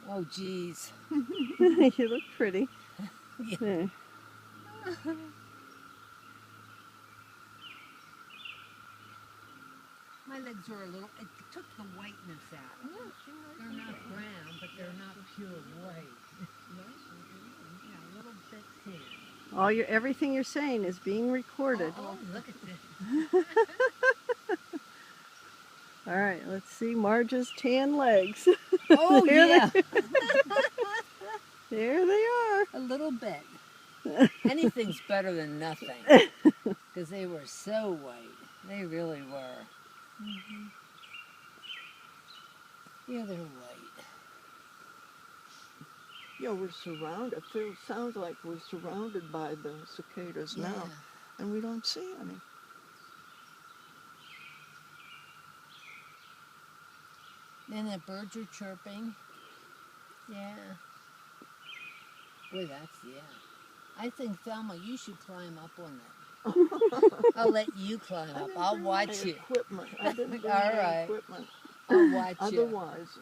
Oh, geez. You look pretty. Yeah. There. My legs were a little, it took the whiteness out of them. They're not brown, but they're not pure white. Yeah, a little bit tan. Everything you're saying is being recorded. Oh, look at this. All right, let's see Marge's tan legs. Oh, there yeah. There they are. A little bit. Anything's better than nothing. Because they were so white. They really were. Yeah, they're white. Yeah, we're surrounded. It sounds like we're surrounded by the cicadas now, and we don't see any. And the birds are chirping. Yeah. Boy, yeah. I think, Thelma, you should climb up on that. I'll let you climb up. I'll watch you. Equipment. I didn't bring All my right. equipment. I'll watch you. Otherwise.